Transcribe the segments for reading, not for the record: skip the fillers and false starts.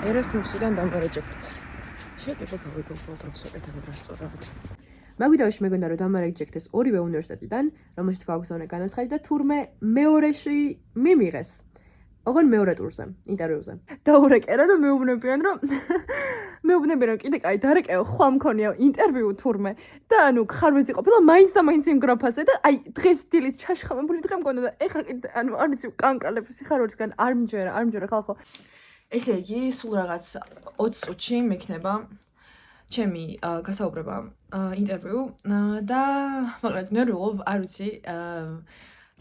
ერასმუსიდან დამარეჯექტეს. შეიძლება გავიგოთ დროს ეკეთებოდა სწორად. მაგვიდავში მეგონა რომ დამარეჯექტეს ორივე უნივერსიტეტიდან, რომელშიც გავაგზავნა განაცხადი და თურმე მეორეში მიმიღეს. ოღონ მეორე ტურზე, ინტერვიუზე. დაურეკერა და მეუბნებიან რომ კიდე კაი დარეკეო, ხვალ მქონია ინტერვიუ თურმე და ანუ ხარვეზი ყოფილა მაინც და მაინც იმ გრაფაზე და აი დღეს დილით ჩაშხამებული დღე მქონდა და ეხლა კიდე ანუ არ ვიცი კანკალებს სიხარულისგან არ მჯერა ხალხო. ესე იგი, სულ რაღაც 20 წუთში მექნება ჩემი გასაუბრება ინტერვიუ და მაგრამ ნერვიულობ, არ ვიცი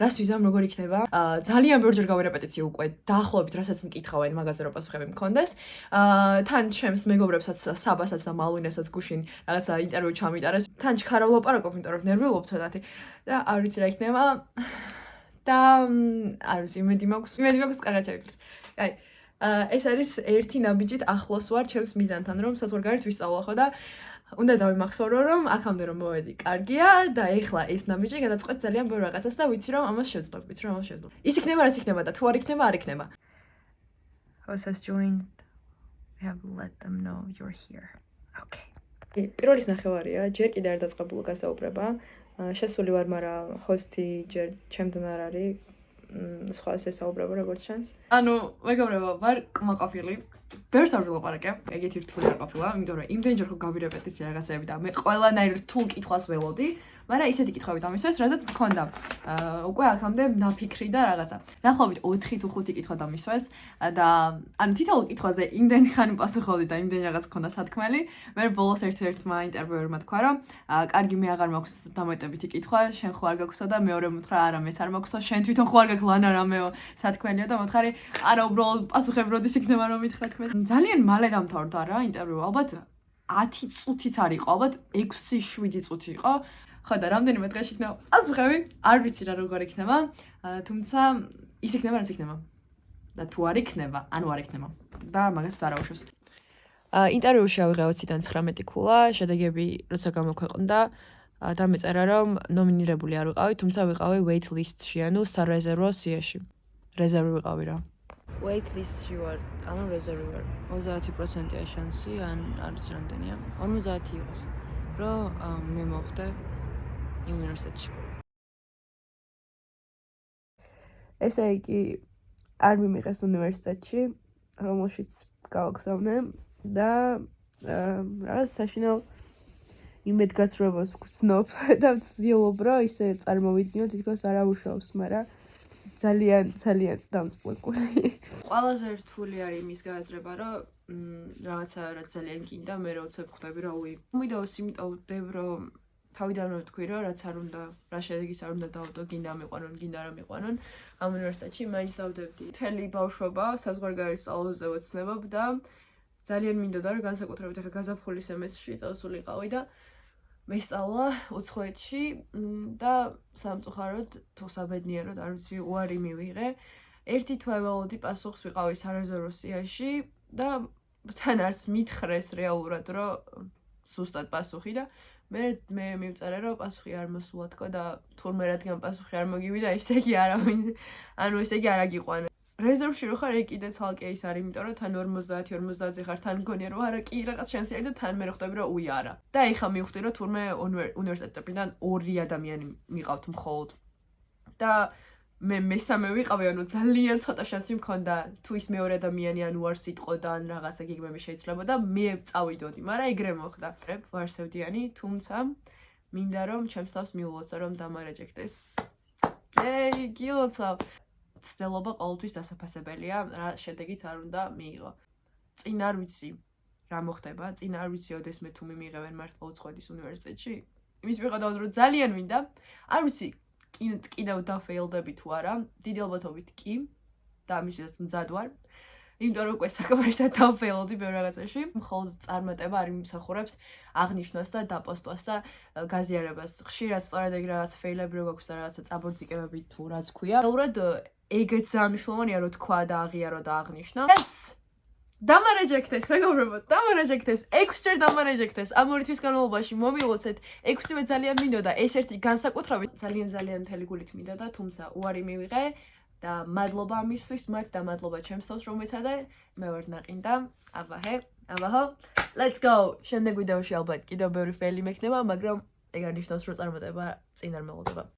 რას ვიზამ როგორ იქნება. ძალიან ბევრჯერ გავერეპეტიცი უკვე დაახლოებით რასაც მკითხავენ მაგაზე რომ პასუხები მქონდეს. თან ჩემს მეგობრებსაც საბასაც და მალვინასაც გუშინ რაღაცა ინტერვიუ ჩამიტარეს. თან ჩქარა ვლაპარაკობ, იმიტომ რომ ნერვიულობ ცოტათი და არ ვიცი რა იქნება. და არ ვიცი, იმედი მაქვს კარგად ჩაიქრეს. აი ეს არის ერთი ნაბიჯით ახლოს ვარ ჩემს მიზანთან რომ საზღვარგარეთ ვისწავლო ხო და უნდა დავიმახსოვრო რომ აქამდე რომ მოვედი კარგია და ეხლა ეს ნაბიჯი გადაწყვეტ ძალიან ბევრ რაღაცას და ვიცი რომ ამას შევძლებ. ის იქნება რაც იქნება და თუ არ იქნება არ იქნება. Host has joined. We have let them know you're here. Okay. პირველის ნახევარია, ჯერ კიდე არ დაწყებულა გასაუბრება. შესული ვარ, მაგრამ ჰოსტი ჯერ ჩემთან არ არის. სხვა ესაუბრება როგორც ჩანს. ანუ მეგობრებო, ვარ კმაყოფილი. ბევრს არ ვილაპარაკე. ეგეთი რთული არ ყოფილა, იმიტომ რომ იმდენჯერ ხო გავირეპეტიცი რაღაცები და მე ყველანაირ რთულ კითხვას ველოდი, მაგრამ ისეთი კითხვები დამისვეს, რასაც მქონდა. უკვე აქამდე ნაფიქრი და რაღაცა. დაახლოებით 4 თუ 5 კითხვა დამისვეს და ანუ თითოეულ კითხვაზე იმდენ ხანი პასუხობდი და იმდენ რაღაც მქონდა სათქმელი. მე ბოლოს ერთ-ერთმა ინტერვიუერმა თქვა, რომ კარგი მე აღარ მაქვს დამეტებითი კითხვა, შენ ხო არ გაქვსო და მეორე მუთხრა არა, მეც არ მაქვსო, შენ თვითონ ხო არ გაქვს ლანა რამეო სათქმელია და მოთხარი არა უბრალოდ პასუხები როდის იქნება რომ მითხრა თქვენ. ძალიან მალე დამთავრდა რა ინტერვიუ, ალბათ 10 წუთიც არ იყო, ალბათ 6-7 წუთი იყო. ხო და რამდენიმე დღეში იქნება პასუხები, არ ვიცი რა როგორ იქნება, თუმცა ის იქნება რაც იქნება. და თუ არ იქნება, ანუ არ იქნება. და მაგას არ აუშვებს. ინტერვიუში ავიღე 20-დან 19 ქულა, შედეგები როცა გამოქვეყნდა, დამეწერა რომ ნომინირებული არ ვიყავი, თუმცა ვიყავი wait list-ში, ანუ სარეზერვო სიაში. რეზერვი ვიყავი რა. wait list-ში ვარ, ანუ რეზერვი ვარ. 30%-ია შანსი, ან არ ვიცი რამდენია. 50 იყოს. რომ მე მოხდე უნივერსიტეტში. ესე იგი არ მიმიღეს უნივერსიტეტში, რომელშიც გავაგზავნე და რაღაც საშინაო იმედგაცრუებას ვგრძნობ და ვცდილობ რომ ისე წარმოვიდგინო თითქოს არ აუშავს, მაგრამ ძალიან დამწყვლელი. ყველაზე რთული არის იმის გააზრება, რომ რაღაცა რაც ძალიან გინდა, მე როცა ვხვდები რომ მიდავს, იმიტომ ვდებ რომ თავიდანვე ვთქვი რომ რაც არ უნდა, რა შედეგიც არ უნდა დავდო, გინდა მიყვანონ, გინდა რა მიყვანონ. ამ უნივერსიტეტში მაინც დავდებდი. მთელი ბავშვობა საზღვარგარეთ სწავლაზე ვეცნებობ და ძალიან მინდოდა რომ განსაკუთრებით ახლა გაზაფხულის სემესტრში წავსულიყავი და მესწავლა უცხოეთში და სამწუხაროდ თუ საბედნიეროდ არ ვიცი უარი მივიღე. ერთი თვე ველოდი პასუხს ვიყავი სარეზერვო სიაში და თან არც მითხრეს რეალურად რომ სუსტად პასუხი და მე მივწერე რომ პასუხი არ მოსულა თქო და თურმე რადგან პასუხი არ მოგივიდა ესე იგი არავინ ანუ ესე იგი არ აგიყვანა. რეზერვში რო ხარ ეგ კიდე ცალკე ის არის, იმიტომ რომ თან 50-50-ზე ხარ, თან მგონია რომ არა კი რაღაც შანსი არის და თან მე ხვდები რომ უი არა. და ეხა მივხვდი რომ თურმე უნივერსიტეტიდან 2 ადამიანი მიყავთ მხოლოდ. და მე მესამე ვიყავი, ანუ ძალიან ცოტა შანსი მქონდა თუ ის მეორე ადამიანი ანუ არ სიტყოდა ან რაღაცა გიგმები შეიძლება და მე წავიდოდი, მაგრამ ეგრე მოხდა. ვარსევდიანი, თუმცა მინდა რომ ჩემს თავს მიულოცა რომ დამარეჯექტეს. გილოცავ. ცდილობა ყოველთვის დასაფასებელია, რა შედეგიც არ უნდა მიიღო. წინ არ ვიცი რა მოხდება, წინ არ ვიცი ოდეს მე თუ მიმიღებენ მართლა უცხოეთის უნივერსიტეტში. იმის მიუხედავად რომ ძალიან მინდა, არ ვიცი კიდევ დაფეილდები თუ არა, დიდი ალბათობით კი და ამისთვის მზად ვარ. იმიტომ რომ უკვე საკმარისად დაფეილდი ბევრ რაღაცაში. მხოლოდ წარმატება არ იმსახურებს აღნიშვნას და დაპოსტვას და გაზიარებას. ხშირად სწორედ ეგ რაღაც ფეილები რო გაქვს და რაღაცა წაბორძიკებები თუ რაც ქვია. უბრალოდ ეგეც ძალიან მნიშვნელოვანია რომ თქვა და აღიარო და აღნიშნო. ეს დამარეჯექტეს, მეგობრებო, დამარეჯექტეს, 6-ჯერ დამარეჯექტეს. ამ ორი თვის განმავლობაში მომილოცეთ. 6-ივე ძალიან მინდოდა, ეს ერთი განსაკუთრებით ძალიან მთელი გულით მინდოდა, თუმცა უარი მივიღე. და მადლობა ამისთვის მათ და მადლობა ჩემს თავს რომ მეცადე მე ვარ ნაყინდა აბაჰო let's go შემდეგ ვიდეოში ალბათ კიდევ ბევრი ფეილი მექნება მაგრამ ეგ არ ნიშნავს რომ წარმატება წინ არ მელოდება